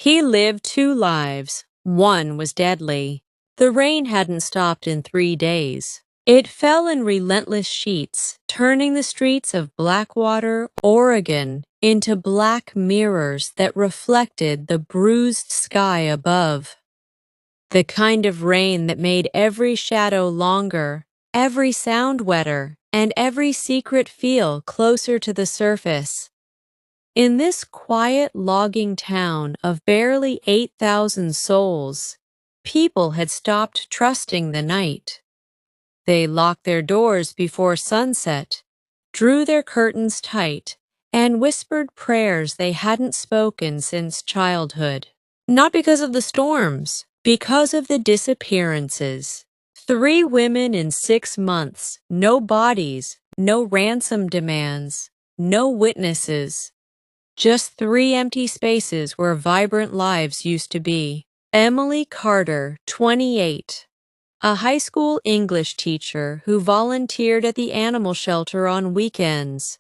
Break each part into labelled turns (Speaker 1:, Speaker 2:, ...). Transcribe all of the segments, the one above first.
Speaker 1: He lived two lives. One was deadly. The rain hadn't stopped in 3 days. It fell in relentless sheets, turning the streets of Blackwater, Oregon, into black mirrors that reflected the bruised sky above. The kind of rain that made every shadow longer, every sound wetter, and every secret feel closer to the surface. In this quiet logging town of barely 8,000 souls, people had stopped trusting the night. They locked their doors before sunset, drew their curtains tight, and whispered prayers they hadn't spoken since childhood. Not because of the storms, because of the disappearances. 3 women in 6 months, no bodies, no ransom demands, no witnesses. Just 3 empty spaces where vibrant lives used to be. Emily Carter, 28, a high school English teacher who volunteered at the animal shelter on weekends.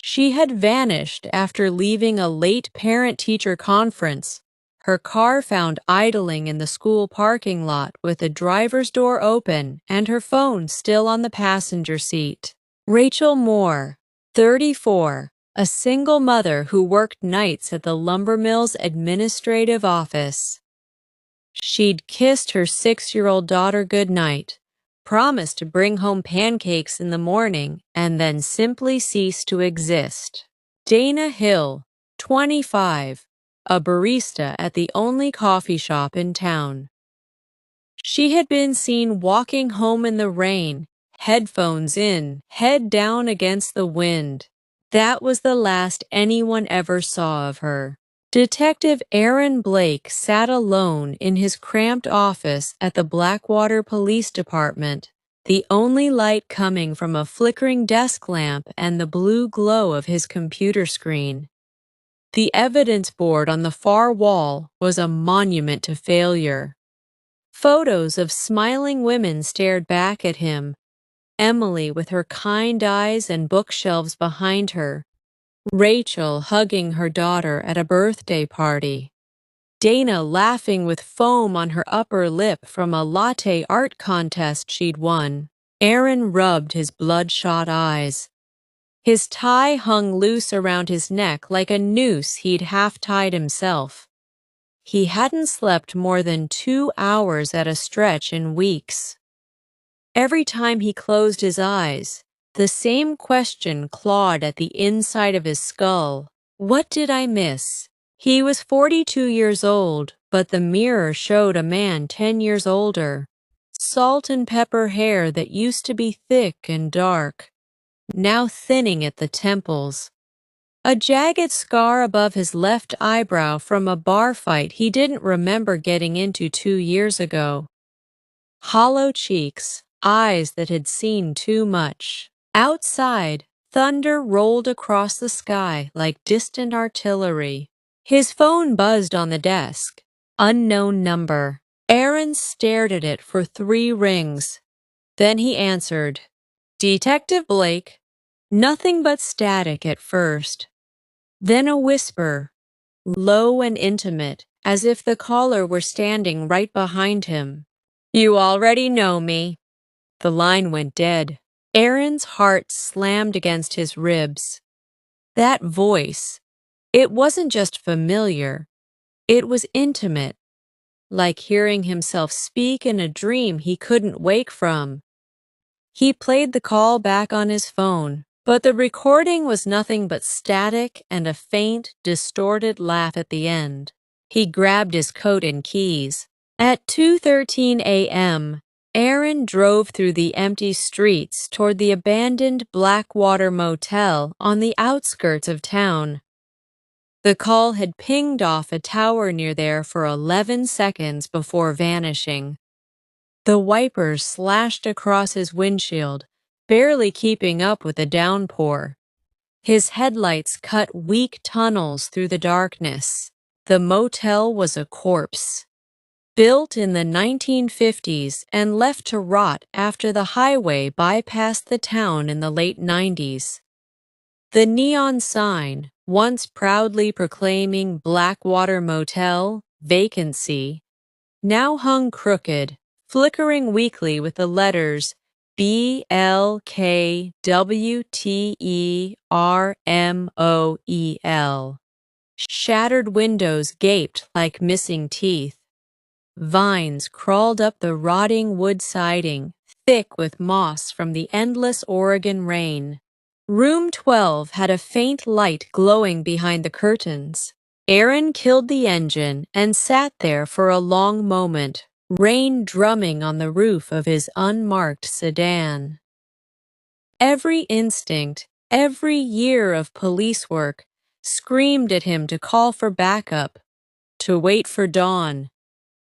Speaker 1: She had vanished after leaving a late parent-teacher conference, her car found idling in the school parking lot with the driver's door open and her phone still on the passenger seat. Rachel Moore, 34, a single mother who worked nights at the lumber mill's administrative office. She'd kissed her 6-year-old daughter goodnight, promised to bring home pancakes in the morning, and then simply ceased to exist. Dana Hill, 25, a barista at the only coffee shop in town. She had been seen walking home in the rain, headphones in, head down against the wind. That was the last anyone ever saw of her. Detective Aaron Blake sat alone in his cramped office at the Blackwater Police Department, the only light coming from a flickering desk lamp and the blue glow of his computer screen. The evidence board on the far wall was a monument to failure. Photos of smiling women stared back at him, Emily with her kind eyes and bookshelves behind her, Rachel hugging her daughter at a birthday party, Dana laughing with foam on her upper lip from a latte art contest she'd won. Aaron rubbed his bloodshot eyes. His tie hung loose around his neck like a noose he'd half-tied himself. He hadn't slept more than 2 hours at a stretch in weeks. Every time he closed his eyes, the same question clawed at the inside of his skull. What did I miss? He was 42 years old, but the mirror showed a man 10 years older. Salt and pepper hair that used to be thick and dark, now thinning at the temples. A jagged scar above his left eyebrow from a bar fight he didn't remember getting into 2 years ago. Hollow cheeks, eyes that had seen too much. Outside, thunder rolled across the sky like distant artillery. His phone buzzed on the desk. Unknown number. Aaron stared at it for 3 rings. Then he answered, "Detective Blake." Nothing but static at first. Then a whisper, low and intimate, as if the caller were standing right behind him. "You already know me." The line went dead. Aaron's heart slammed against his ribs. That voice, it wasn't just familiar, it was intimate, like hearing himself speak in a dream he couldn't wake from. He played the call back on his phone, but the recording was nothing but static and a faint, distorted laugh at the end. He grabbed his coat and keys. At 2:13 a.m., Aaron drove through the empty streets toward the abandoned Blackwater Motel on the outskirts of town. The call had pinged off a tower near there for 11 seconds before vanishing. The wipers slashed across his windshield, barely keeping up with the downpour. His headlights cut weak tunnels through the darkness. The motel was a corpse. Built in the 1950s and left to rot after the highway bypassed the town in the late 90s. The neon sign, once proudly proclaiming Blackwater Motel vacancy, now hung crooked, flickering weakly with the letters BLKWTERMOEL. Shattered windows gaped like missing teeth. Vines crawled up the rotting wood siding, thick with moss from the endless Oregon rain. Room 12 had a faint light glowing behind the curtains. Aaron killed the engine and sat there for a long moment, rain drumming on the roof of his unmarked sedan. Every instinct, every year of police work, screamed at him to call for backup, to wait for dawn,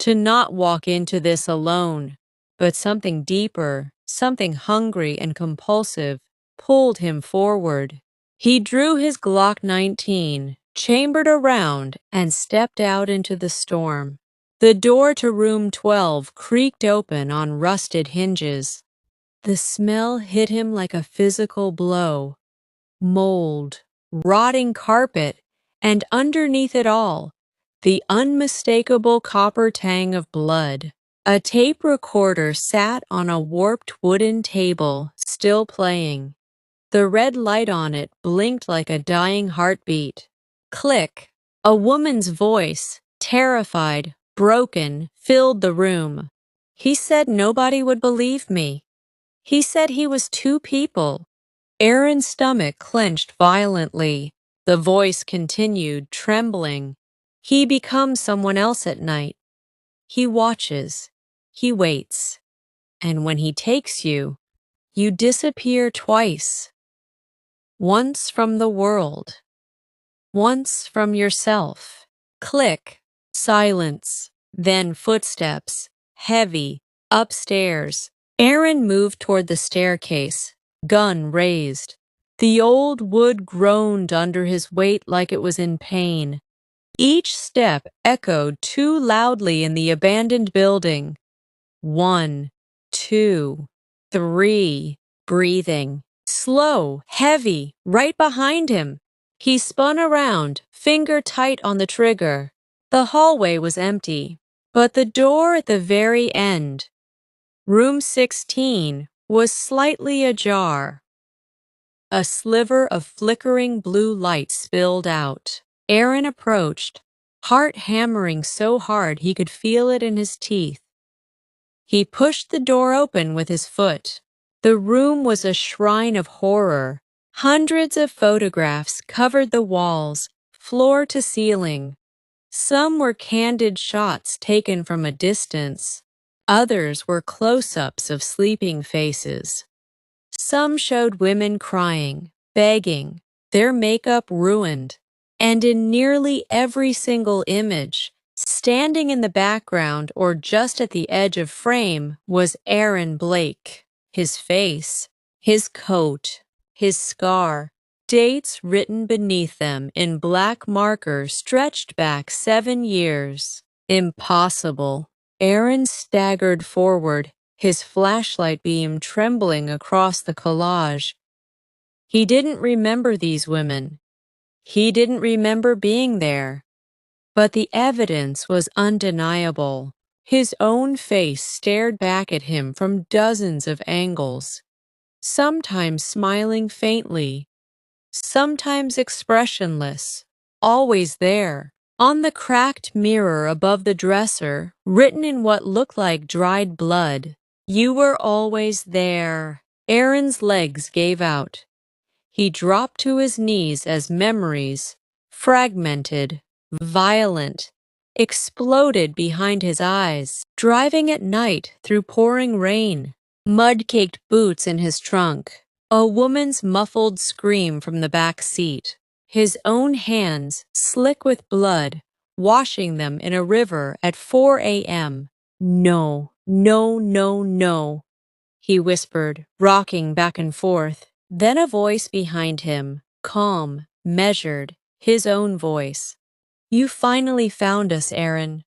Speaker 1: to not walk into this alone. But something deeper, something hungry and compulsive, pulled him forward. He drew his Glock 19, chambered a round, and stepped out into the storm. The door to room 12 creaked open on rusted hinges. The smell hit him like a physical blow. Mold, rotting carpet, and underneath it all, the unmistakable copper tang of blood. A tape recorder sat on a warped wooden table, still playing. The red light on it blinked like a dying heartbeat. Click. A woman's voice, terrified, broken, filled the room. He said nobody would believe me. He said he was two people. Aaron's stomach clenched violently. The voice continued, trembling. He becomes someone else at night. He watches. He waits. And when he takes you, you disappear twice. Once from the world. Once from yourself. Click. Silence. Then footsteps. Heavy. Upstairs. Aaron moved toward the staircase, gun raised. The old wood groaned under his weight like it was in pain. Each step echoed too loudly in the abandoned building. 1, 2, 3, breathing. Slow, heavy, right behind him. He spun around, finger tight on the trigger. The hallway was empty, but the door at the very end, room 16, was slightly ajar. A sliver of flickering blue light spilled out. Aaron approached, heart hammering so hard he could feel it in his teeth. He pushed the door open with his foot. The room was a shrine of horror. Hundreds of photographs covered the walls, floor to ceiling. Some were candid shots taken from a distance. Others were close-ups of sleeping faces. Some showed women crying, begging, their makeup ruined. And in nearly every single image, standing in the background or just at the edge of frame, was Aaron Blake. His face, his coat, his scar, dates written beneath them in black marker stretched back 7 years. Impossible. Aaron staggered forward, his flashlight beam trembling across the collage. He didn't remember these women. He didn't remember being there. But the evidence was undeniable. His own face stared back at him from dozens of angles, sometimes smiling faintly, sometimes expressionless, always there. On the cracked mirror above the dresser, written in what looked like dried blood, "You were always there." Aaron's legs gave out. He dropped to his knees as memories, fragmented, violent, exploded behind his eyes. Driving at night through pouring rain, mud-caked boots in his trunk, a woman's muffled scream from the back seat, his own hands slick with blood, washing them in a river at 4 a.m. "No, no, no, no," he whispered, rocking back and forth. Then a voice behind him, calm, measured, his own voice. "You finally found us, Aaron."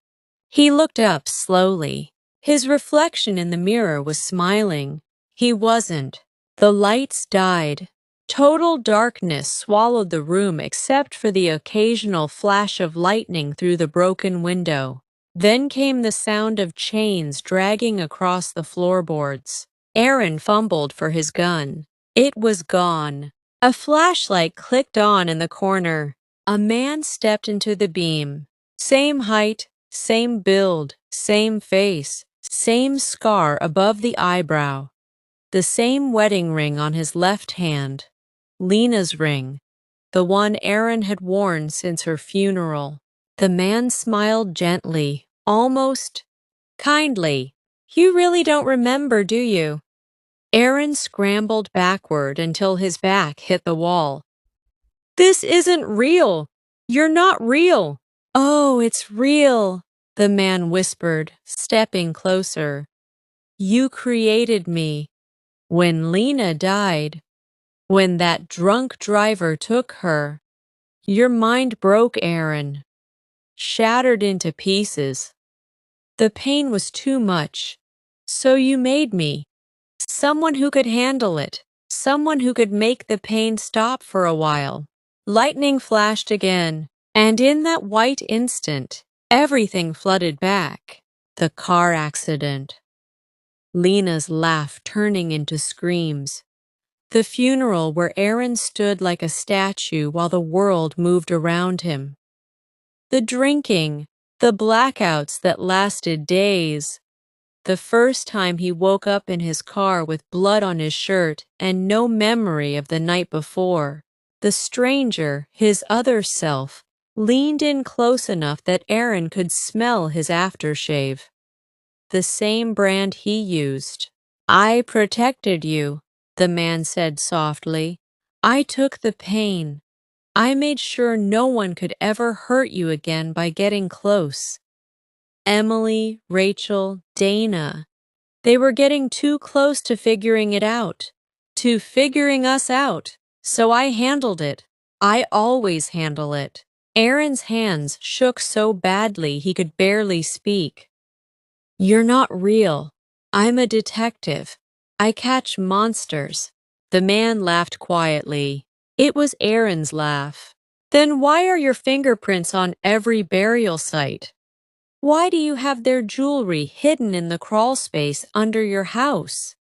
Speaker 1: He looked up slowly. His reflection in the mirror was smiling. He wasn't. The lights died. Total darkness swallowed the room except for the occasional flash of lightning through the broken window. Then came the sound of chains dragging across the floorboards. Aaron fumbled for his gun. It was gone. A flashlight clicked on in the corner. A man stepped into the beam. Same height, same build, same face, same scar above the eyebrow. The same wedding ring on his left hand. Lena's ring, the one Aaron had worn since her funeral. The man smiled gently, almost kindly. You really don't remember, do you? Aaron scrambled backward until his back hit the wall. This isn't real. You're not real. Oh, it's real, the man whispered, stepping closer. You created me. When Lena died, when that drunk driver took her, your mind broke, Aaron, shattered into pieces. The pain was too much, so you made me. Someone who could handle it, someone who could make the pain stop for a while. Lightning flashed again, and in that white instant, everything flooded back. The car accident. Lena's laugh turning into screams. The funeral where Aaron stood like a statue while the world moved around him. The drinking, the blackouts that lasted days. The first time he woke up in his car with blood on his shirt and no memory of the night before. The stranger, his other self, leaned in close enough that Aaron could smell his aftershave. The same brand he used. I protected you, the man said softly. I took the pain. I made sure no one could ever hurt you again by getting close. Emily, Rachel, Dana. They were getting too close to figuring it out, to figuring us out, so I handled it. I always handle it. Aaron's hands shook so badly he could barely speak. You're not real. I'm a detective. I catch monsters. The man laughed quietly. It was Aaron's laugh. Then why are your fingerprints on every burial site? Why do you have their jewelry hidden in the crawl space under your house?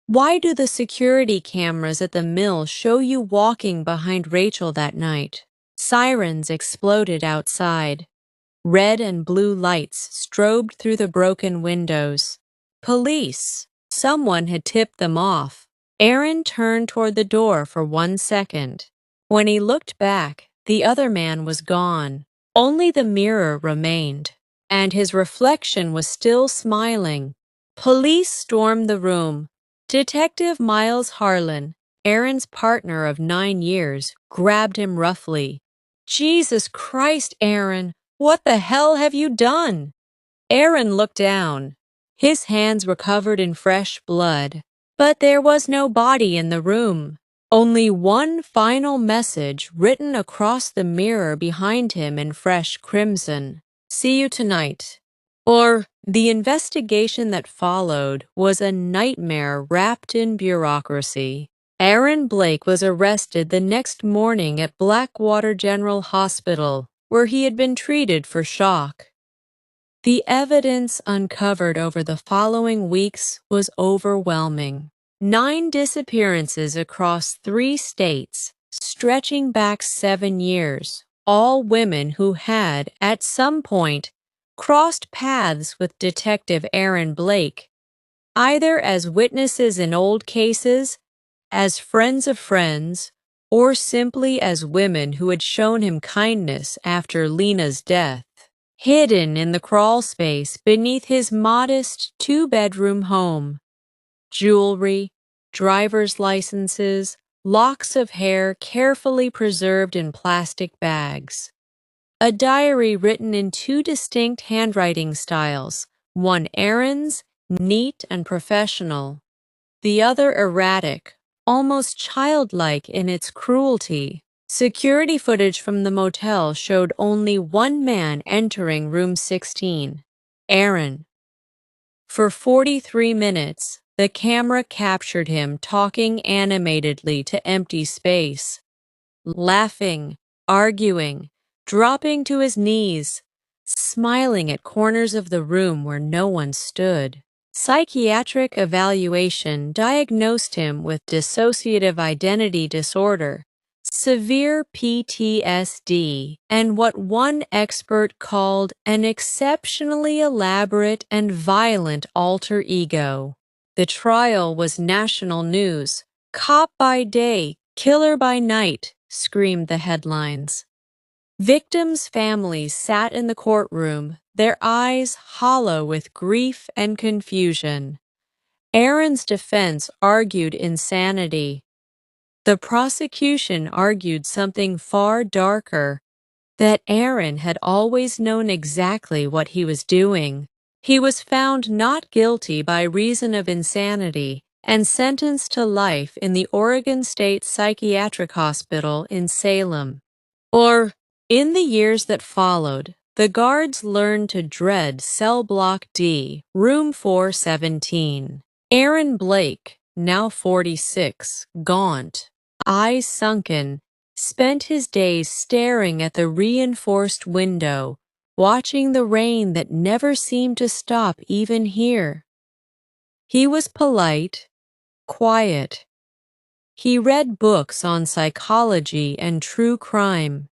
Speaker 1: Why do the security cameras at the mill show you walking behind Rachel that night? Sirens exploded outside. Red and blue lights strobed through the broken windows. Police. Someone had tipped them off. Aaron turned toward the door for 1 second. When he looked back, the other man was gone. Only the mirror remained, and his reflection was still smiling. Police stormed the room. Detective Miles Harlan, Aaron's partner of 9 years, grabbed him roughly. Jesus Christ, Aaron, what the hell have you done? Aaron looked down. His hands were covered in fresh blood, but there was no body in the room. Only one final message written across the mirror behind him in fresh crimson. See you tonight. Or, the investigation that followed was a nightmare wrapped in bureaucracy. Aaron Blake was arrested the next morning at Blackwater General Hospital, where he had been treated for shock. The evidence uncovered over the following weeks was overwhelming. 9 disappearances across 3 states, stretching back 7 years, all women who had, at some point, crossed paths with Detective Aaron Blake, either as witnesses in old cases, as friends of friends, or simply as women who had shown him kindness after Lena's death. Hidden in the crawl space beneath his modest 2-bedroom home. Jewelry, driver's licenses, locks of hair carefully preserved in plastic bags. A diary written in 2 distinct handwriting styles, one Aaron's, neat and professional, the other erratic, almost childlike in its cruelty. Security footage from the motel showed only one man entering room 16, Aaron. For 43 minutes, The camera captured him talking animatedly to empty space, laughing, arguing, dropping to his knees, smiling at corners of the room where no one stood. Psychiatric evaluation diagnosed him with dissociative identity disorder, severe PTSD, and what one expert called an exceptionally elaborate and violent alter ego. The trial was national news. "Cop by day, killer by night," screamed the headlines. Victims' families sat in the courtroom, their eyes hollow with grief and confusion. Aaron's defense argued insanity. The prosecution argued something far darker, that Aaron had always known exactly what he was doing. He was found not guilty by reason of insanity and sentenced to life in the Oregon State Psychiatric Hospital in Salem. In the years that followed, the guards learned to dread Cell Block D, Room 417. Aaron Blake, now 46, gaunt, eyes sunken, spent his days staring at the reinforced window, watching the rain that never seemed to stop even here. He was polite, quiet. He read books on psychology and true crime.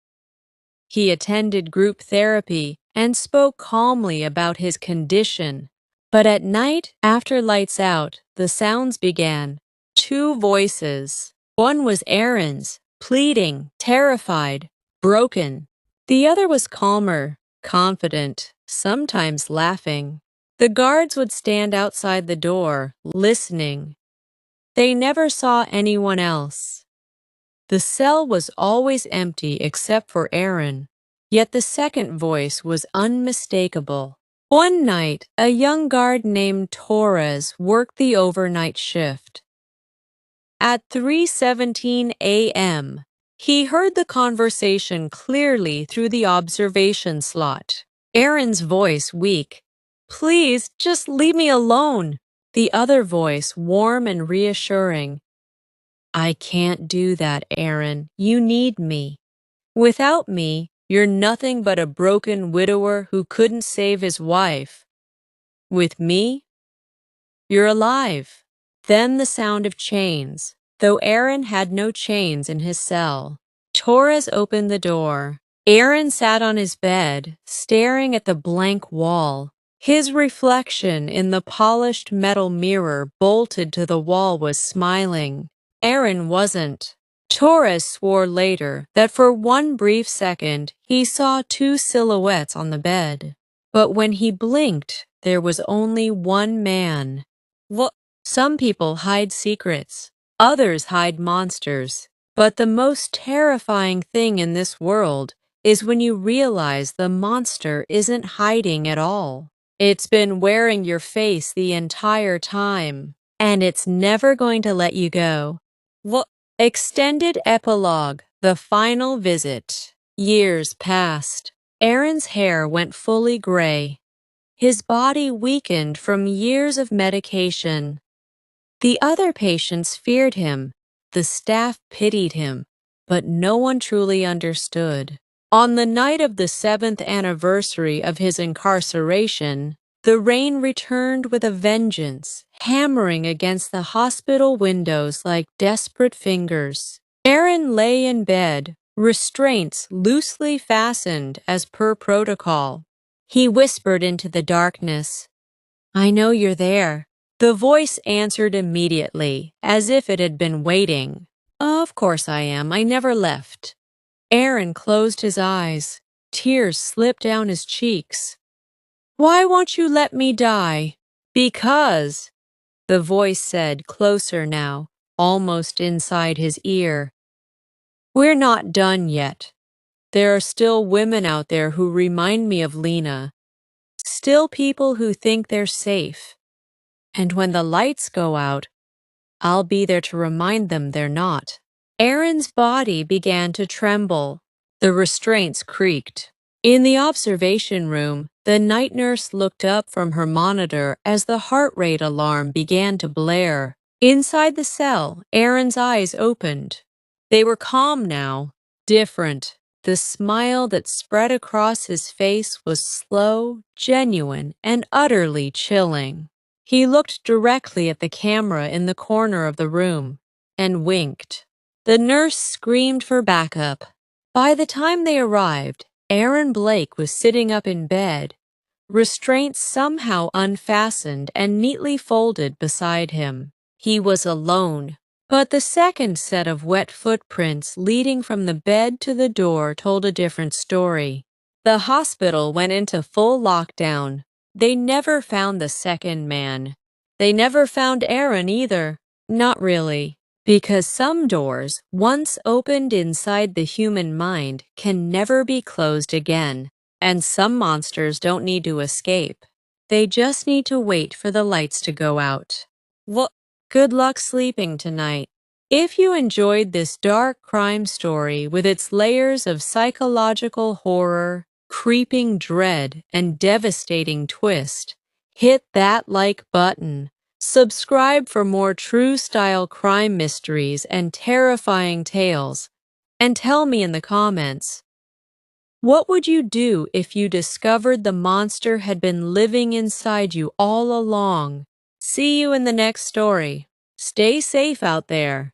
Speaker 1: He attended group therapy and spoke calmly about his condition. But at night, after lights out, the sounds began. Two voices. One was Aaron's, pleading, terrified, broken. The other was calmer, confident, sometimes laughing. The guards would stand outside the door, listening. They never saw anyone else. The cell was always empty except for Aaron, yet the second voice was unmistakable. One night, a young guard named Torres worked the overnight shift. At 3:17 a.m., he heard the conversation clearly through the observation slot. Aaron's voice weak. "Please, just leave me alone." The other voice warm and reassuring. "I can't do that, Aaron. You need me. Without me, you're nothing but a broken widower who couldn't save his wife. With me, you're alive." Then the sound of chains, though Aaron had no chains in his cell. Torres opened the door. Aaron sat on his bed, staring at the blank wall. His reflection in the polished metal mirror bolted to the wall was smiling. Aaron wasn't. Torres swore later that for one brief second he saw two silhouettes on the bed. But when he blinked, there was only one man. Some people hide secrets. Others hide monsters. But the most terrifying thing in this world is when you realize the monster isn't hiding at all. It's been wearing your face the entire time, and it's never going to let you go. Extended epilogue, the final visit. Years passed. Aaron's hair went fully gray. His body weakened from years of medication. The other patients feared him. The staff pitied him, but no one truly understood. On the night of the 7th anniversary of his incarceration, the rain returned with a vengeance, hammering against the hospital windows like desperate fingers. Aaron lay in bed, restraints loosely fastened as per protocol. He whispered into the darkness, "I know you're there." The voice answered immediately, as if it had been waiting. "Of course I am. I never left." Aaron closed his eyes. Tears slipped down his cheeks. "Why won't you let me die?" "Because," the voice said, closer now, almost inside his ear, "we're not done yet. There are still women out there who remind me of Lena. Still people who think they're safe. And when the lights go out, I'll be there to remind them they're not." Aaron's body began to tremble. The restraints creaked. In the observation room, The night nurse looked up from her monitor as the heart rate alarm began to blare. Inside the cell, Aaron's eyes opened. They were calm now, different. The smile that spread across his face was slow, genuine, and utterly chilling. He looked directly at the camera in the corner of the room and winked. The nurse screamed for backup. By the time they arrived, Aaron Blake was sitting up in bed, restraints somehow unfastened and neatly folded beside him. He was alone, but the second set of wet footprints leading from the bed to the door told a different story. The hospital went into full lockdown. They never found the second man. They never found Aaron either. Not really. Because some doors, once opened inside the human mind, can never be closed again. And some monsters don't need to escape. They just need to wait for the lights to go out. Well, good luck sleeping tonight. If you enjoyed this dark crime story with its layers of psychological horror, creeping dread, and devastating twist, hit that like button. Subscribe for more true-style crime mysteries and terrifying tales. And tell me in the comments, what would you do if you discovered the monster had been living inside you all along? See you in the next story. Stay safe out there.